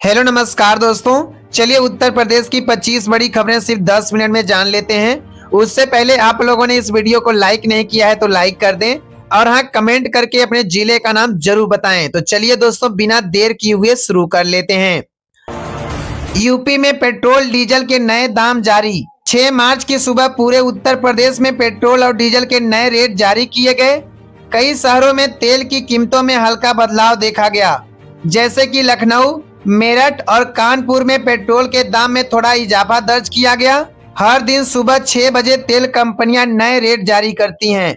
Hello नमस्कार दोस्तों, चलिए उत्तर प्रदेश की 25 बड़ी खबरें सिर्फ 10 मिनट में जान लेते हैं। उससे पहले आप लोगों ने इस वीडियो को लाइक नहीं किया है तो लाइक कर दें और हाँ, कमेंट करके अपने जिले का नाम जरूर बताएं। तो चलिए दोस्तों, बिना देर किए हुए शुरू कर लेते हैं। यूपी में पेट्रोल डीजल के नए दाम जारी। 6 मार्च की सुबह पूरे उत्तर प्रदेश में पेट्रोल और डीजल के नए रेट जारी किए गए। कई शहरों में तेल की कीमतों में हल्का बदलाव देखा गया, जैसे कि लखनऊ, मेरठ और कानपुर में पेट्रोल के दाम में थोड़ा इजाफा दर्ज किया गया। हर दिन सुबह 6 बजे तेल कंपनियां नए रेट जारी करती हैं।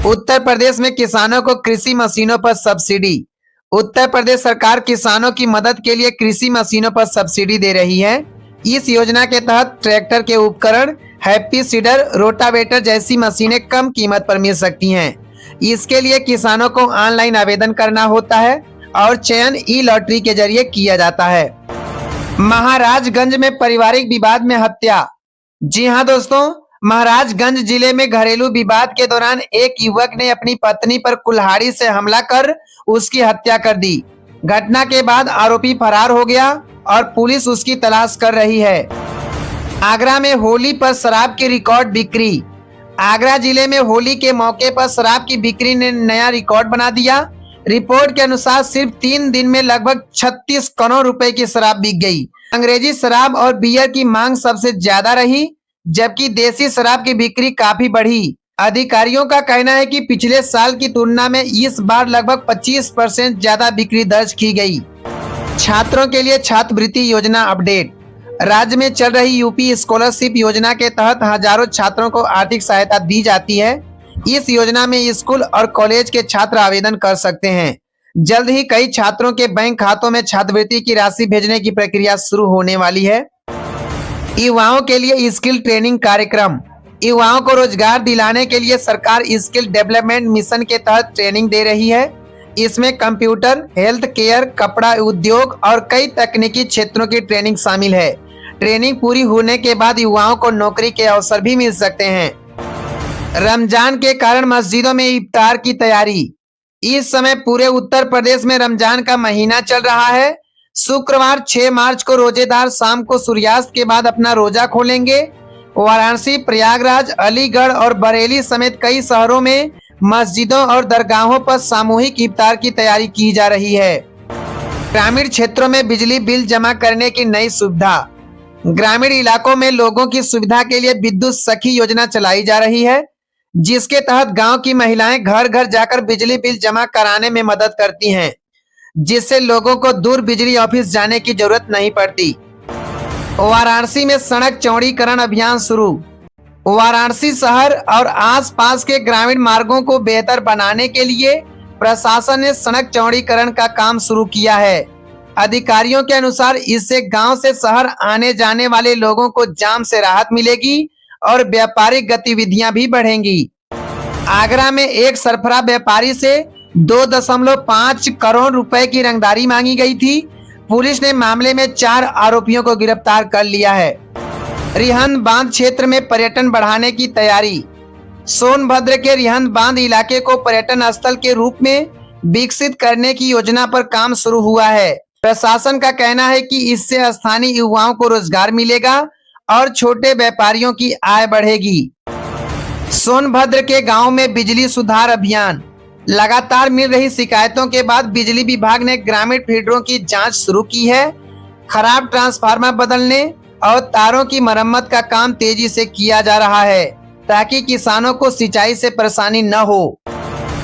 उत्तर प्रदेश में किसानों को कृषि मशीनों पर सब्सिडी। उत्तर प्रदेश सरकार किसानों की मदद के लिए कृषि मशीनों पर सब्सिडी दे रही है। इस योजना के तहत ट्रैक्टर के उपकरण, हैप्पी सीडर, रोटावेटर जैसी मशीनें कम कीमत पर मिल सकती हैं। इसके लिए किसानों को ऑनलाइन आवेदन करना होता है और चयन ई लॉटरी के जरिए किया जाता है। महाराजगंज में पारिवारिक विवाद में हत्या। जी हां दोस्तों, महाराजगंज जिले में घरेलू विवाद के दौरान एक युवक ने अपनी पत्नी पर कुल्हाड़ी से हमला कर उसकी हत्या कर दी। घटना के बाद आरोपी फरार हो गया और पुलिस उसकी तलाश कर रही है। आगरा में होली पर शराब की रिकॉर्ड बिक्री। आगरा जिले में होली के मौके पर शराब की बिक्री ने नया रिकॉर्ड बना दिया। रिपोर्ट के अनुसार सिर्फ 3 दिन में लगभग 36 करोड़ रुपए की शराब बिक गई। अंग्रेजी शराब और बियर की मांग सबसे ज्यादा रही, जबकि देसी शराब की बिक्री काफी बढ़ी। अधिकारियों का कहना है कि पिछले साल की तुलना में इस बार लगभग 25% ज्यादा बिक्री दर्ज की गई। छात्रों के लिए छात्रवृत्ति योजना अपडेट। राज्य में चल रही यूपी स्कॉलरशिप योजना के तहत हजारों छात्रों को आर्थिक सहायता दी जाती है। इस योजना में स्कूल और कॉलेज के छात्र आवेदन कर सकते हैं। जल्द ही कई छात्रों के बैंक खातों में छात्रवृत्ति की राशि भेजने की प्रक्रिया शुरू होने वाली है। युवाओं के लिए स्किल ट्रेनिंग कार्यक्रम। युवाओं को रोजगार दिलाने के लिए सरकार स्किल डेवलपमेंट मिशन के तहत ट्रेनिंग दे रही है। इसमें कंप्यूटर, हेल्थ केयर, कपड़ा उद्योग और कई तकनीकी क्षेत्रों की ट्रेनिंग शामिल है। ट्रेनिंग पूरी होने के बाद युवाओं को नौकरी के अवसर भी मिल सकते हैं। रमजान के कारण मस्जिदों में इफ्तार की तैयारी। इस समय पूरे उत्तर प्रदेश में रमजान का महीना चल रहा है। शुक्रवार 6 मार्च को रोजेदार शाम को सूर्यास्त के बाद अपना रोजा खोलेंगे। वाराणसी, प्रयागराज, अलीगढ़ और बरेली समेत कई शहरों में मस्जिदों और दरगाहों पर सामूहिक इफ्तार की तैयारी की जा रही है। ग्रामीण क्षेत्रों में बिजली बिल जमा करने की नई सुविधा। ग्रामीण इलाकों में लोगों की सुविधा के लिए विद्युत सखी योजना चलाई जा रही है, जिसके तहत गांव की महिलाएं घर घर जाकर बिजली बिल जमा कराने में मदद करती हैं, जिससे लोगों को दूर बिजली ऑफिस जाने की जरूरत नहीं पड़ती। वाराणसी में सड़क चौड़ीकरण अभियान शुरू। वाराणसी शहर और आसपास के ग्रामीण मार्गों को बेहतर बनाने के लिए प्रशासन ने सड़क चौड़ीकरण का काम शुरू किया है। अधिकारियों के अनुसार इससे गांव से शहर आने जाने वाले लोगों को जाम से राहत मिलेगी और व्यापारिक गतिविधियां भी बढ़ेंगी। आगरा में एक सरफरा व्यापारी से 2.5 करोड़ रुपए की रंगदारी मांगी गई थी। पुलिस ने मामले में 4 आरोपियों को गिरफ्तार कर लिया है। रिहंद बांध क्षेत्र में पर्यटन बढ़ाने की तैयारी। सोनभद्र के रिहंद बांध इलाके को पर्यटन स्थल के रूप में विकसित करने की योजना पर काम शुरू हुआ है। प्रशासन का कहना है कि इससे स्थानीय युवाओं को रोजगार मिलेगा और छोटे व्यापारियों की आय बढ़ेगी। सोनभद्र के गांव में बिजली सुधार अभियान। लगातार मिल रही शिकायतों के बाद बिजली विभाग ने ग्रामीण फीडरों की जांच शुरू की है। खराब ट्रांसफार्मर बदलने और तारों की मरम्मत का काम तेजी से किया जा रहा है, ताकि किसानों को सिंचाई से परेशानी न हो।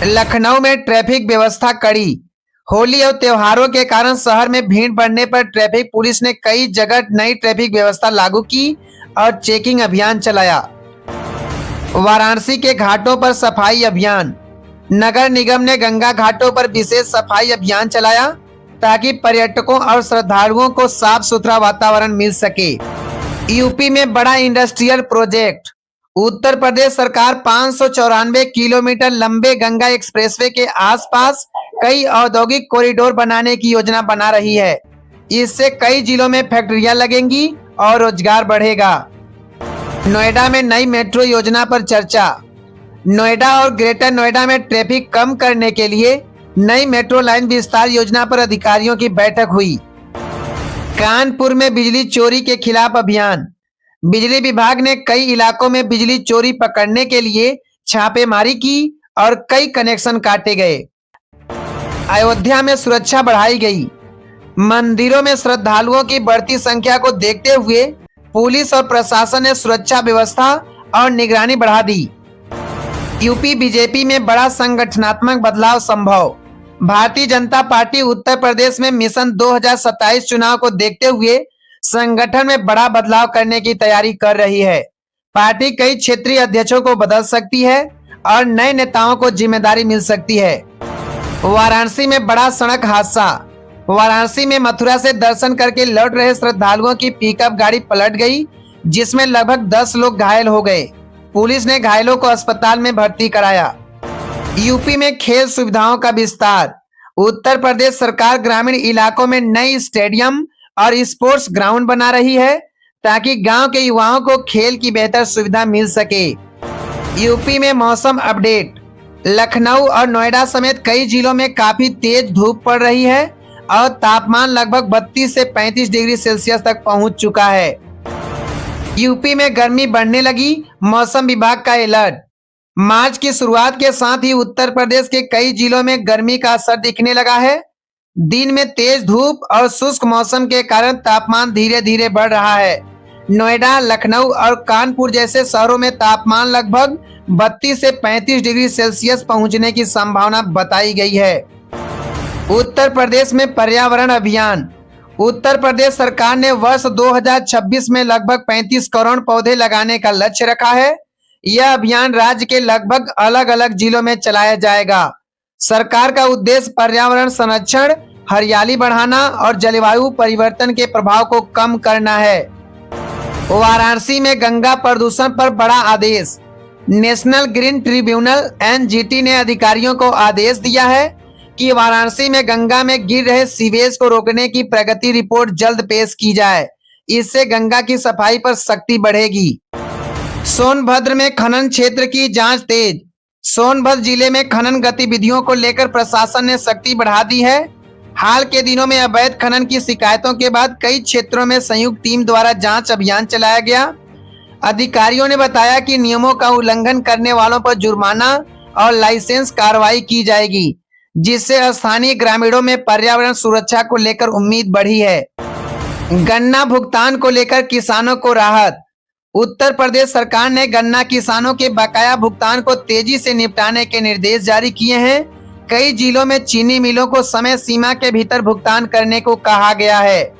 लखनऊ में ट्रैफिक व्यवस्था कड़ी। होली और त्योहारों के कारण शहर में भीड़ बढ़ने पर ट्रैफिक पुलिस ने कई जगह नई ट्रैफिक व्यवस्था लागू की और चेकिंग अभियान चलाया। वाराणसी के घाटों पर सफाई अभियान। नगर निगम ने गंगा घाटों पर विशेष सफाई अभियान चलाया, ताकि पर्यटकों और श्रद्धालुओं को साफ सुथरा वातावरण मिल सके। यूपी में बड़ा इंडस्ट्रियल प्रोजेक्ट। उत्तर प्रदेश सरकार 594 किलोमीटर लंबे गंगा एक्सप्रेसवे के आसपास कई औद्योगिक कॉरिडोर बनाने की योजना बना रही है। इससे कई जिलों में फैक्ट्रियां लगेंगी और रोजगार बढ़ेगा। नोएडा में नई मेट्रो योजना पर चर्चा। नोएडा और ग्रेटर नोएडा में ट्रैफिक कम करने के लिए नई मेट्रो लाइन विस्तार योजना पर अधिकारियों की बैठक हुई। कानपुर में बिजली चोरी के खिलाफ अभियान। बिजली विभाग ने कई इलाकों में बिजली चोरी पकड़ने के लिए छापेमारी की और कई कनेक्शन काटे गए। अयोध्या में सुरक्षा बढ़ाई गई। मंदिरों में श्रद्धालुओं की बढ़ती संख्या को देखते हुए पुलिस और प्रशासन ने सुरक्षा व्यवस्था और निगरानी बढ़ा दी। यूपी बीजेपी में बड़ा संगठनात्मक बदलाव संभव। भारतीय जनता पार्टी उत्तर प्रदेश में मिशन 2027 चुनाव को देखते हुए संगठन में बड़ा बदलाव करने की तैयारी कर रही है। पार्टी कई क्षेत्रीय अध्यक्षों को बदल सकती है और नए नेताओं को जिम्मेदारी मिल सकती है। वाराणसी में बड़ा सड़क हादसा। वाराणसी में मथुरा से दर्शन करके लौट रहे श्रद्धालुओं की पिकअप गाड़ी पलट गई, जिसमें लगभग 10 लोग घायल हो गए। पुलिस ने घायलों को अस्पताल में भर्ती कराया। यूपी में खेल सुविधाओं का विस्तार। उत्तर प्रदेश सरकार ग्रामीण इलाकों में नई स्टेडियम और स्पोर्ट्स ग्राउंड बना रही है ताकि गांव के युवाओं को खेल की बेहतर सुविधा मिल सके। यूपी में मौसम अपडेट। लखनऊ और नोएडा समेत कई जिलों में काफी तेज धूप पड़ रही है और तापमान लगभग 32 से 35 डिग्री सेल्सियस तक पहुंच चुका है। यूपी में गर्मी बढ़ने लगी, मौसम विभाग का अलर्ट। मार्च की शुरुआत के साथ ही उत्तर प्रदेश के कई जिलों में गर्मी का असर दिखने लगा है। दिन में तेज धूप और शुष्क मौसम के कारण तापमान धीरे धीरे बढ़ रहा है। नोएडा, लखनऊ और कानपुर जैसे शहरों में तापमान लगभग 32 से 35 डिग्री सेल्सियस पहुंचने की संभावना बताई गई है। उत्तर प्रदेश में पर्यावरण अभियान। उत्तर प्रदेश सरकार ने वर्ष 2026 में लगभग 35 करोड़ पौधे लगाने का लक्ष्य रखा है। यह अभियान राज्य के लगभग अलग अलग जिलों में चलाया जाएगा। सरकार का उद्देश्य पर्यावरण संरक्षण, हरियाली बढ़ाना और जलवायु परिवर्तन के प्रभाव को कम करना है। वाराणसी में गंगा प्रदूषण पर बड़ा आदेश। नेशनल ग्रीन ट्रिब्यूनल (NGT) ने अधिकारियों को आदेश दिया है कि वाराणसी में गंगा में गिर रहे सीवेज को रोकने की प्रगति रिपोर्ट जल्द पेश की जाए। इससे गंगा की सफाई पर सख्ती बढ़ेगी। सोनभद्र में खनन क्षेत्र की जांच तेज। सोनभद्र जिले में खनन गतिविधियों को लेकर प्रशासन ने सख्ती बढ़ा दी है। हाल के दिनों में अवैध खनन की शिकायतों के बाद कई क्षेत्रों में संयुक्त टीम द्वारा जांच अभियान चलाया गया। अधिकारियों ने बताया कि नियमों का उल्लंघन करने वालों पर जुर्माना और लाइसेंस कार्रवाई की जाएगी, जिससे स्थानीय ग्रामीणों में पर्यावरण सुरक्षा को लेकर उम्मीद बढ़ी है। गन्ना भुगतान को लेकर किसानों को राहत। उत्तर प्रदेश सरकार ने गन्ना किसानों के बकाया भुगतान को तेजी से निपटाने के निर्देश जारी किए हैं। कई जिलों में चीनी मिलों को समय सीमा के भीतर भुगतान करने को कहा गया है।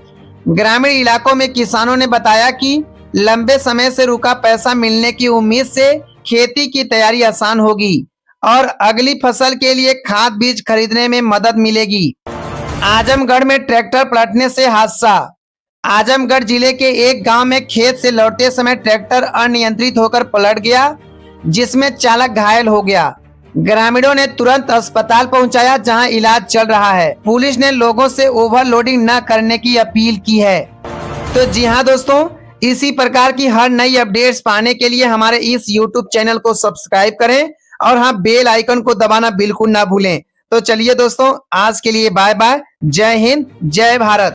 ग्रामीण इलाकों में किसानों ने बताया कि लंबे समय से रुका पैसा मिलने की उम्मीद से खेती की तैयारी आसान होगी और अगली फसल के लिए खाद बीज खरीदने में मदद मिलेगी। आजमगढ़ में ट्रैक्टर पलटने से हादसा। आजमगढ़ जिले के एक गांव में खेत से लौटते समय ट्रैक्टर अनियंत्रित होकर पलट गया, जिसमें चालक घायल हो गया। ग्रामीणों ने तुरंत अस्पताल पहुंचाया, जहां इलाज चल रहा है। पुलिस ने लोगों से ओवरलोडिंग न करने की अपील की है। तो जी हां दोस्तों, इसी प्रकार की हर नई अपडेट्स पाने के लिए हमारे इस YouTube चैनल को सब्सक्राइब करें और हाँ, बेल आइकन को दबाना बिल्कुल ना भूलें। तो चलिए दोस्तों, आज के लिए बाय बाय। जय हिंद, जय भारत।